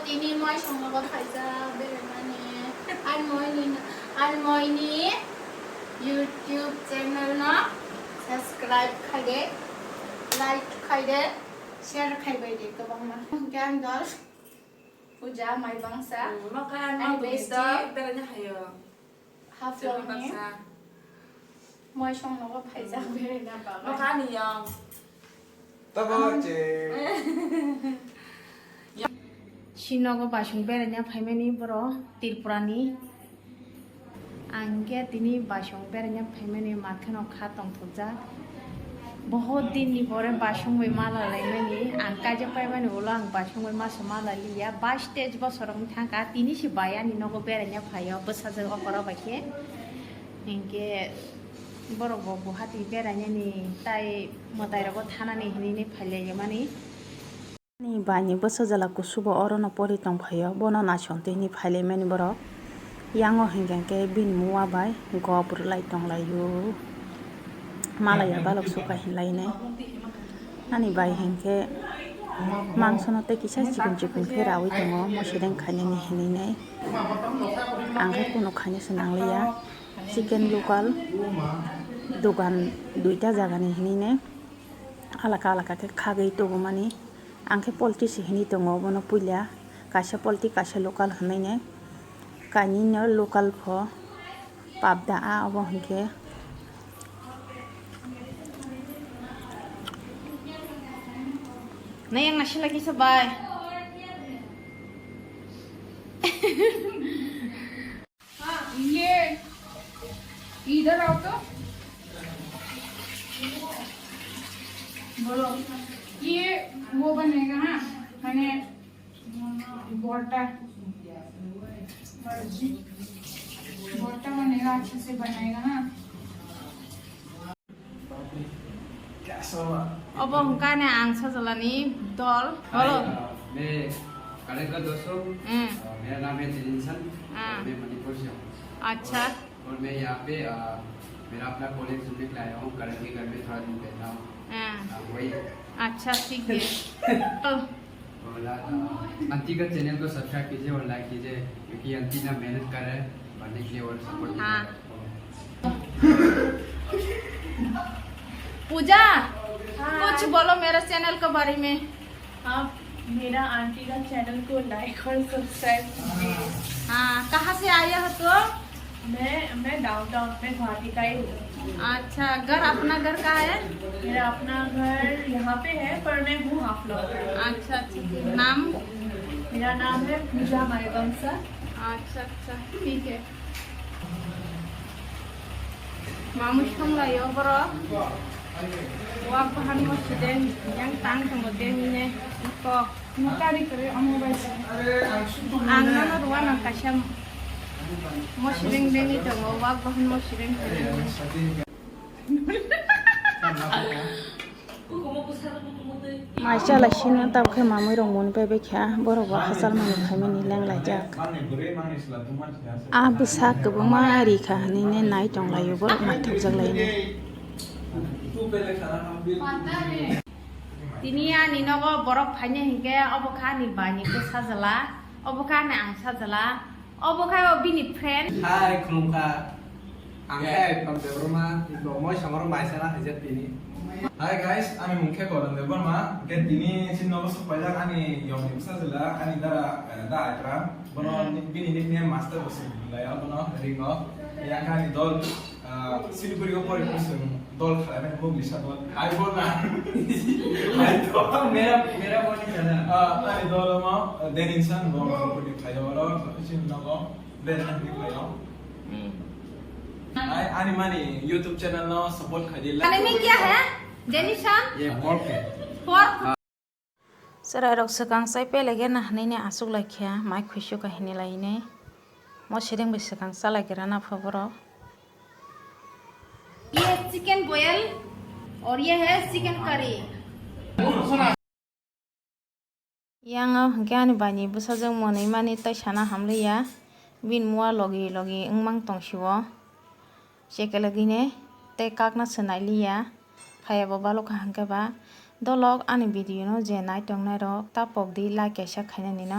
tini moi song ko phaisa beremani almoini YouTube channel na subscribe khaide like khaide share khaide de ko bang ma gan dol puja mai bangsa makan mau begitu beranya hayo haflo ni moi song ko phaisa berena ba makan nih yang tabace Shinogo basung berenya faimani bro tirpurani angke tini basung berenya faimani mathano khatong thuja बहुत दिन नि परे बासुं बै माला लाइमानि आं काजे पाइमानि उलो आं बासुं बै मासो माला लिया 22 स्टेज बसरम थांका तिनि सि बाया नि नगो बेरायना फायो बसाजो अकरा बाखे इनके बरब गुवाहाटी बेरायना नि ताइ मदाइरगो थानानि हिनि फाइलायो मानि नि बानि बसाजला कुसुबो अरन परि तंग फायो बनो नासन्ते नि फाइलायमानि बर यांगो हिंगके बिन मुवा बाय गबर लाइ तंग लायो Malaya balok suka hinlainai ani bai hengke mangsono te kisa chikun ke rawi tongo mosireng khane ni hininai angke kuno khane senanglia chicken local dogan duita jaga ni hininai alaka ke khagei togo mani angke polti si hini tongo bono puila kasa polti kasa local hinainai kani no local pho papda a obo hengke नहीं yang nasi lagi sebay ये इधर आओ तो बोलो ये वो बनेगा हाँ मैंने बोटा बनेगा अच्छे से बनाएगा हाँ अब हमका ने आंसा जलानी दल हेलो मैं कलेक्टर दोस्तों मेरा नाम है जिंसन मैं मणिपुर से हूँ अच्छा और मैं यहाँ पे मेरा अपना कॉलेज सुनने के लाया हूँ करण के घर में थोड़ा दिन रहता हूँ वही अच्छा ठीक है आंटी का चैनल को सब्सक्राइब कीजिए और लाइक कीजिए क्योंकि आंटी ना मेहनत कर रहे हैं पढ़ने के लिए और सपोर्ट पूजा कुछ बोलो मेरा चैनल के बारे में आप मेरा आंटी का चैनल को लाइक और सब्सक्राइब कीजिए हाँ कहाँ से आया हो तो मैं डाउनटाउन में गुवाहाटी का ही हूँ अच्छा घर अपना घर कहाँ है मेरा अपना घर यहाँ पे है पर मैं हूँ हाफलो अच्छा ठीक है नाम मेरा नाम है पूजा माईवंशा अच्छा ठीक है मामुश कम लायो बरो wak bahan mo siden yang tang tong den ne ko मुकारी करे अमोबाइल ang na ruwa ng kasya mo siden den ito wak bahan mo siden Maisha sini tab ke mamui rong mon pe kya boro wa hasal mani family lang la jak ab sak bu mari kha ni ne nai tong la yu boro ma thuk jak lai ne Tinia ni nogo borok phanya hingke obokha ni bani ko sajala obokha na ang sajala obokha bini friend Hai khulumka angkai pampebroma lomo sangoro maisana hajat tini Hi guys, আমি মুখে করন দেব মা কে তিনি চিন্নব সপাইলা আনি ইয়ম নিবসা জলা আনি দারা দা আইত্রা বন বিনি নিকনেম মাস্টার বসে লায়া বন রিঙ্গ ইয়াং কানি দল সিলিগুড়ি উপরে বসে দল খাবে মুগলিশা দল আই বল না আই তো मेरा बोली जाना আনি দল মা দেন ইনসান বন পুরি খাইও র চিন্নব দেন আনি খাইও আই আনি মানি YouTube channel no support খাইলা Kali ini क्या है Denisha ये pork है pork Serai rok sekang sai pe lagi nah ini asuk lagi ya mai khusyuk kah ini lagi nih mau sering bersekang sa lagi rana favoro ये chicken boil और ये है chicken curry yang hangkean bani busa jeng monai mani tai sana hamle ya bin mua logi engmang tong siwo sekele gine te kakna senai liya phaya bo balok hangke ba dolok ani video no je nai tong nai rok ta pok di like kaisa khaina ni na